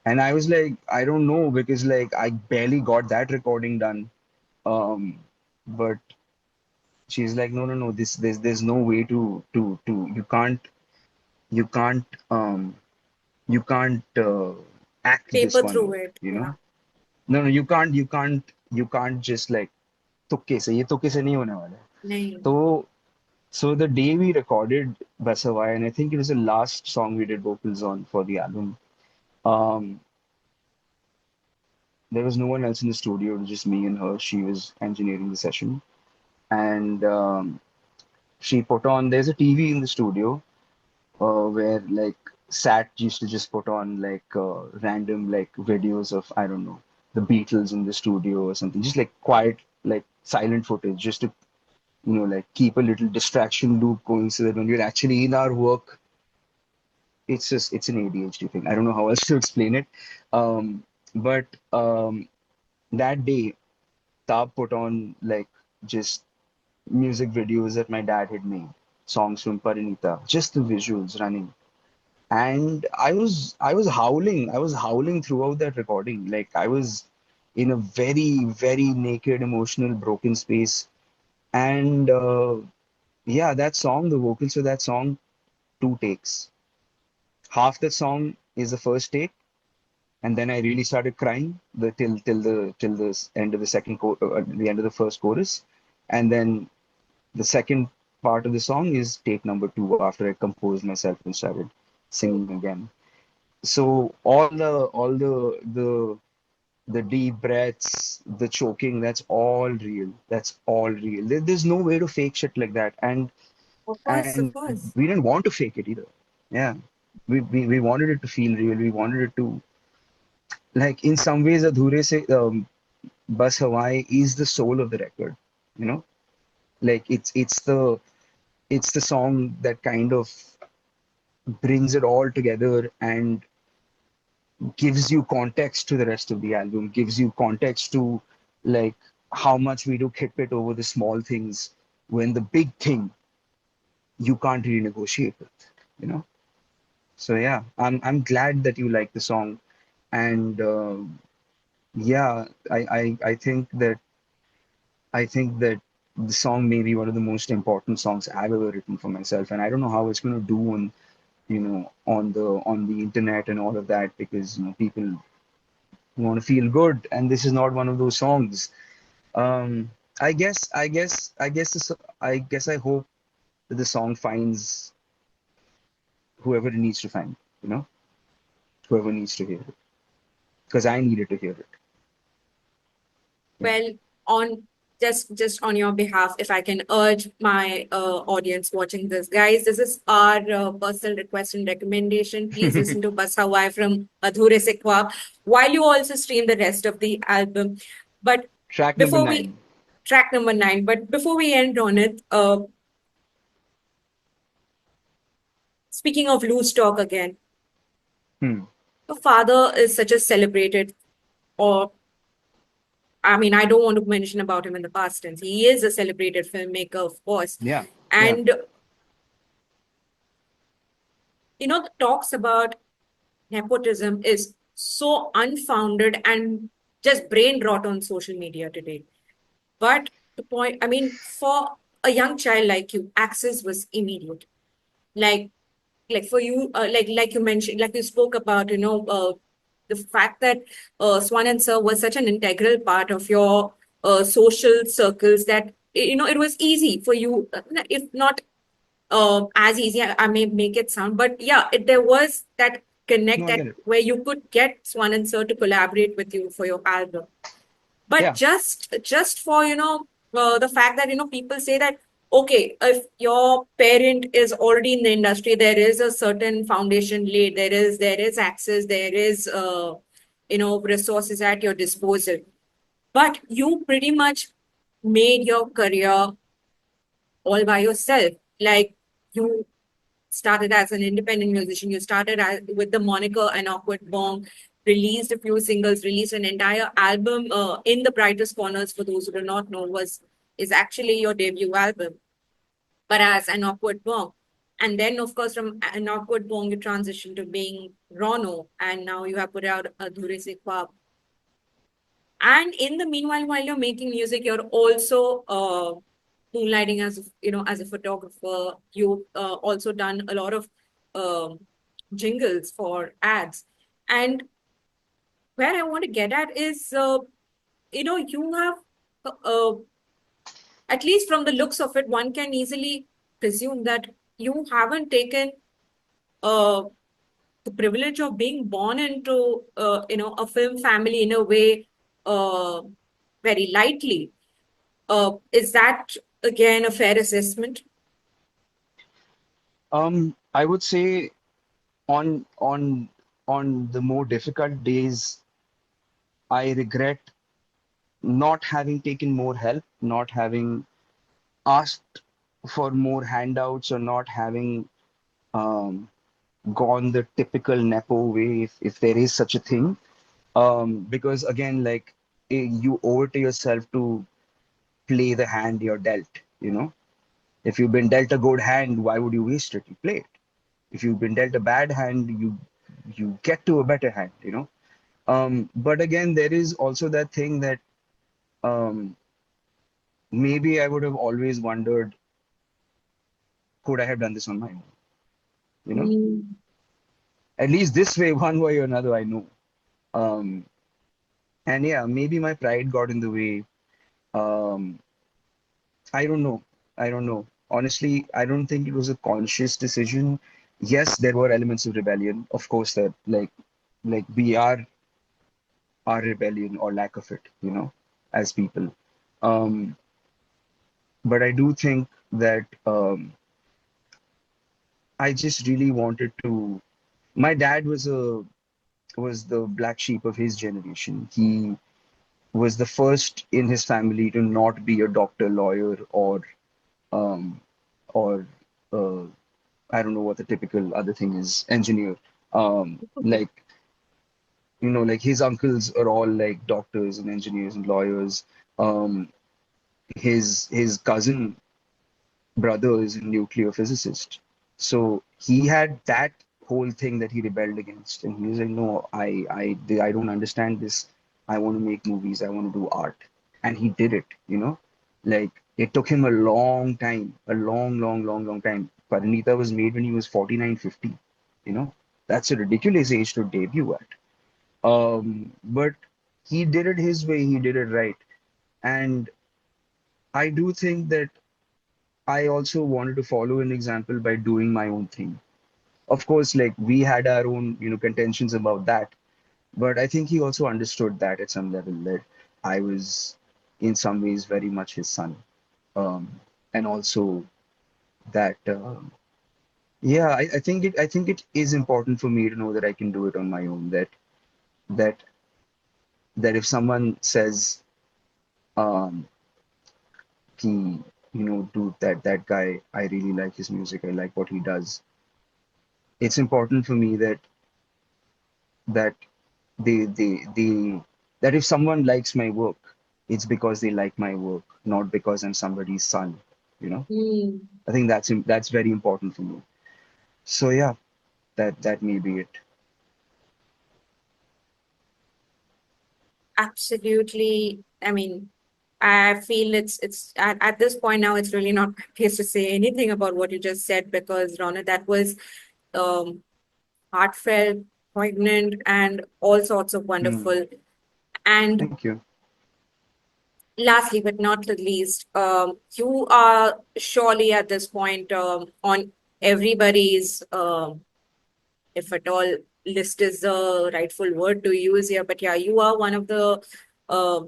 And I was like, I don't know because like I barely got that recording done. But she's like, no, no, no, there's no way to you can't you can't act this Paper one through out, it. you Yeah. know? No, no, you can't just like तुक्के से ये तुक्के से नहीं होने वाला है. नहीं. So so the day we recorded Basawai, and I think it was the last song we did vocals on for the album. Um, there was no one else in the studio, it was just me and her. She was engineering the session, and she put on. There's a TV in the studio where like Sat used to just put on like random like videos of I don't know the Beatles in the studio or something, just like quiet like silent footage, just to like keep a little distraction loop going so that when we're actually in our work, it's an ADHD thing. I don't know how else to explain it. But that day, Tab put on like just music videos that my dad had made, songs from Parineeta, just the visuals running. And I was howling. I was howling throughout that recording. Like I was in a very, very naked, emotional, broken space. And yeah, that song, the vocals for that song, two takes. Half the song is the first take, and then I really started crying till the end of the the end of the first chorus, and then the second part of the song is take number two after I composed myself and started singing again. So all the deep breaths, the choking, that's all real. That's all real. There's no way to fake shit like that, and Of course, of and course. we didn't want to fake it either. Yeah, we wanted it to feel real. We wanted it to like in some ways, Adhoore Se Bas Hawaii is the soul of the record. You know, like it's the song that kind of brings it all together and gives you context to the rest of the album, gives you context to like how much we do hit it over the small things when the big thing you can't really negotiate with, you know. So yeah, I'm glad that you like the song, and yeah, I think that the song may be one of the most important songs I've ever written for myself, and I don't know how it's going to do on on the internet and all of that because people want to feel good, and this is not one of those songs. Um, I hope that the song finds whoever it needs to find, you know, whoever needs to hear it, because I needed to hear it. Yeah. Well, on just on your behalf, if I can urge my audience watching this, guys, this is our personal request and recommendation. Please listen to Bas Hawaii from Adhoore Se Khwaab while you also stream the rest of the album. But Track number before we 9. track number 9, but before we end on it, speaking of loose talk again, Hmm. your father is such a celebrated, or I mean, I don't want to mention about him in the past tense. He is a celebrated filmmaker, of course. Yeah. Yeah. And the talks about nepotism is so unfounded and just brain rot on social media today. But the point, I mean, for a young child like you, access was immediate. Like, like for you, like you mentioned, like you spoke about, the fact that Swan and Sir was such an integral part of your social circles that it was easy for you, if not as easy. I may make it sound, but yeah, there was that connect No, I that get it. where you could get Swan and Sir to collaborate with you for your album. But Yeah. just for the fact that people say that okay, if your parent is already in the industry, there is a certain foundation laid, there is access, there is resources at your disposal, but you pretty much made your career all by yourself. Like, you started as an independent musician. You started with the moniker An Awkward Bong, released a few singles, released an entire album. In the Brightest Corners, for those who do not know, was is actually your debut album, but as An Awkward Bong. And then, of course, from An Awkward Bong, you transitioned to being Rono, and now you have put out Adhoore Se Khwaab. And in the meanwhile, while you're making music, you're also moonlighting as as a photographer. You've also done a lot of um, jingles for ads. And where I want to get at is, you have, uh, at least from the looks of it, one can easily presume that you haven't taken uh, the privilege of being born into a film family in a way uh, very lightly. Is that again a fair assessment? I would say on the more difficult days, I regret not having taken more help, not having asked for more handouts, or not having um, gone the typical nepo way, if there is such a thing. Because again, like, you owe it to yourself to play the hand you're dealt. If you've been dealt a good hand, why would you waste it? You play it. If you've been dealt a bad hand, you get to a better hand. But again, there is also that thing that um, maybe I would have always wondered, could I have done this on my own? You know, Mm. at least this way, one way or another, I know. Um, and yeah, maybe my pride got in the way. Um, I don't know. I don't know. Honestly, I don't think it was a conscious decision. Yes, there were elements of rebellion, of course, that like we are our rebellion or lack of it, as people. Um, but I do think that I just really wanted to. My dad was the black sheep of his generation. He was the first in his family to not be a doctor, lawyer, um, or uh, I don't know what the typical other thing is, engineer. Okay. Like his uncles are all like doctors and engineers and lawyers. Um, his cousin brother is a nuclear physicist. So he had that whole thing that he rebelled against, and he was like, "No, I don't understand this. I want to make movies. I want to do art," and he did it. Like it took him a long time, a long, long, long, long time. Parineeta was made when he was 49, 50. You know, that's a ridiculous age to debut at. But he did it his way. He did it right, and I do think that I also wanted to follow an example by doing my own thing. Of course, like we had our own, contentions about that, but I think he also understood that at some level that I was. in some ways very much his son. And also that yeah, I think it is important for me to know that I can do it on my own. That that if someone says um ki, dude, that guy, I really like his music, I like what he does. It's important for me that they that if someone likes my work, it's because they like my work, not because I'm somebody's son, you know. Hmm. I think that's very important for me. So yeah, that may be it. Absolutely. I mean, I feel it's at this point now, it's really not my place to say anything about what you just said because, Rona, that was um, heartfelt, poignant, and all sorts of Hmm. wonderful. And Thank you. lastly, but not the least, you are surely at this point on everybody's, if at all, list is the rightful word to use here. But yeah, you are one of the uh,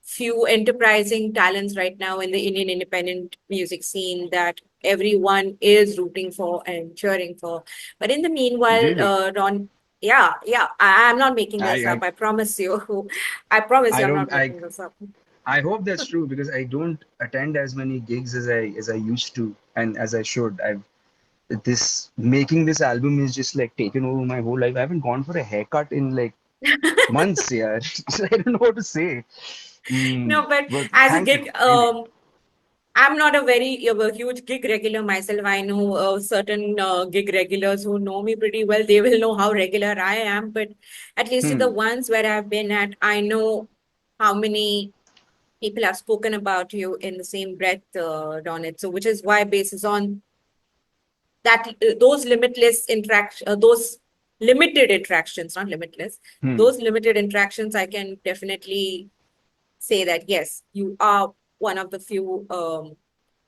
few enterprising talents right now in the Indian independent music scene that everyone is rooting for and cheering for. But in the meanwhile, Really? Ron, yeah, I'm not making this I up. I promise you. I promise you, I I'm don't not making this up. I hope that's true because I don't attend as many gigs as I used to and as I should. I've this making this album is just like taken over my whole life. I haven't gone for a haircut in like months, yeah. So I don't know what to say. No, but But as a thank you, gig, really. I'm not a huge gig regular myself. I know certain gig regulars who know me pretty well. They will know how regular I am. But at least to the Hmm. ones where I've been at, I know how many people have spoken about you in the same breath, Ronit. So, which is why, basis on that, those limited interactions, not limitless, Hmm. those limited interactions, I can definitely say that yes, you are one of the few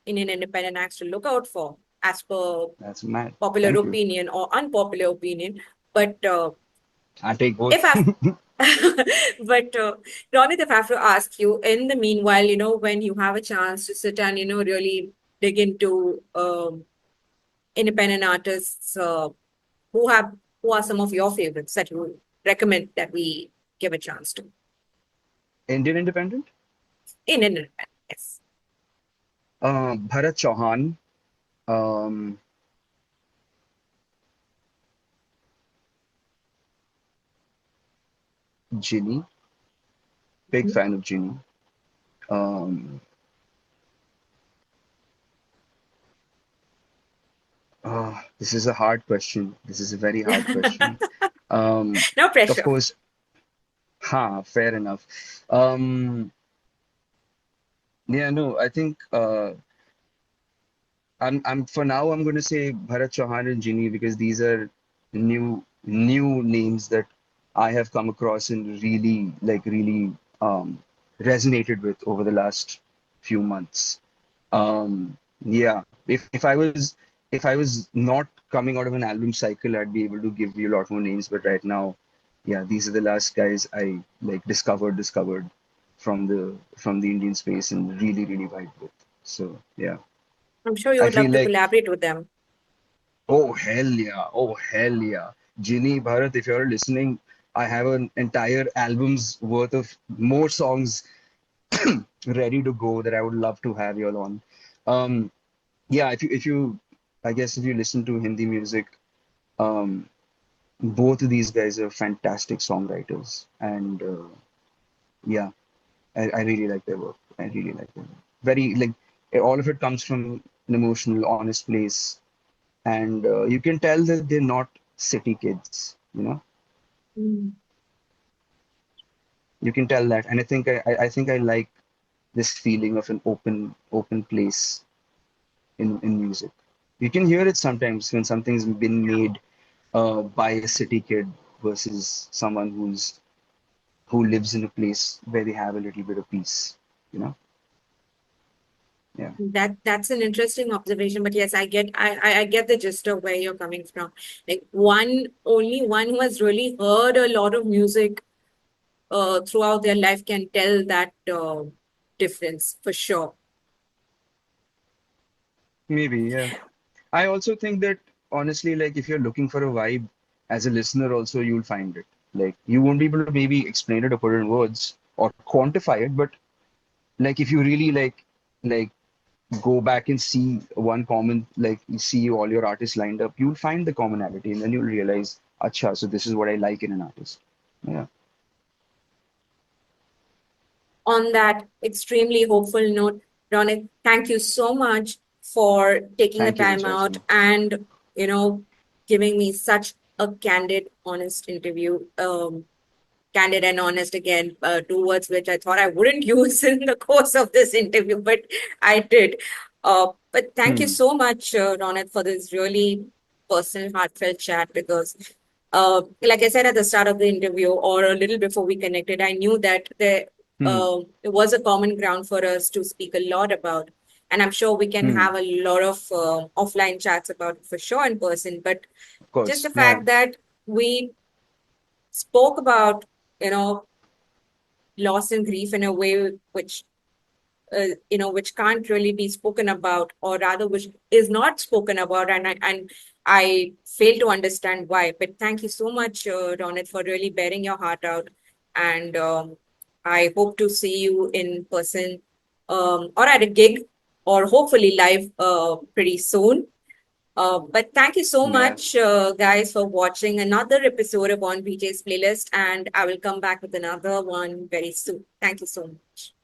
Indian independent acts to look out for, as per That's mad. popular Thank you. opinion or unpopular opinion. But I take if both. I've but Ronit, if I have to ask you, in the meanwhile, when you have a chance to sit and really dig into independent artists, who have who are some of your favorites that you recommend that we give a chance to Indian Independent. in independent? Yes. Bharat Chauhan. Um, Ginny. Big Mhm. fan of Ginny. Um, this is a hard question. This is a very hard question. Um, No of pressure. course, fair enough. Um, yeah, no, I think I'm for now I'm going to say Bharat Chauhan and Ginny because these are new names that I have come across and really resonated with over the last few months. Yeah, if I was not coming out of an album cycle, I'd be able to give you a lot more names. But right now, yeah, these are the last guys I like discovered from the Indian space and really vibed with. So yeah, I'm sure you I would love feel to like collaborate with them. oh hell yeah, Ginny Bharat, if you're listening, I have an entire album's worth of more songs ready to go that I would love to have you all on. Um, yeah, if you I guess if you listen to Hindi music, um, both of these guys are fantastic songwriters, and yeah, I really like their work. I really like their work. Very like all of it comes from an emotional, honest place, and you can tell that they're not city kids. You know, Mm. you can tell that, and I think I like this feeling of an open place in music. You can hear it sometimes when something's been made by a city kid versus someone who lives in a place where they have a little bit of peace, you know? Yeah. That's an interesting observation, but yes, I get the gist of where you're coming from. Like only one who has really heard a lot of music throughout their life can tell that difference for sure. Maybe, yeah. I also think that honestly, like if you're looking for a vibe as a listener, also you'll find it. Like you won't be able to maybe explain it or put it in words or quantify it, but like if you really like go back and see one common, like you see all your artists lined up, you'll find the commonality and then you'll realize, acha, so this is what I like in an artist. Yeah. On that extremely hopeful note, Ronit, thank you so much for taking the Thank you, time out Richa. and, you know, giving me such a candid, honest interview. Candid and honest again, two words which I thought I wouldn't use in the course of this interview, but I did. But thank you Hmm. so much, Ronit, for this really personal, heartfelt chat because, like I said at the start of the interview or a little before we connected, I knew that Hmm. there was a common ground for us to speak a lot about. And I'm sure we can Hmm. have a lot of offline chats about it for sure in person. But Of just course. the Yeah. fact that we spoke about, you know, loss and grief in a way which which can't really be spoken about, or rather which is not spoken about, and I fail to understand why. But thank you so much, Ronit, for really bearing your heart out, and I hope to see you in person, or at a gig, or hopefully live pretty soon. But thank you so Yeah. much, guys, for watching another episode of On BJ's Playlist, and I will come back with another one very soon. Thank you so much.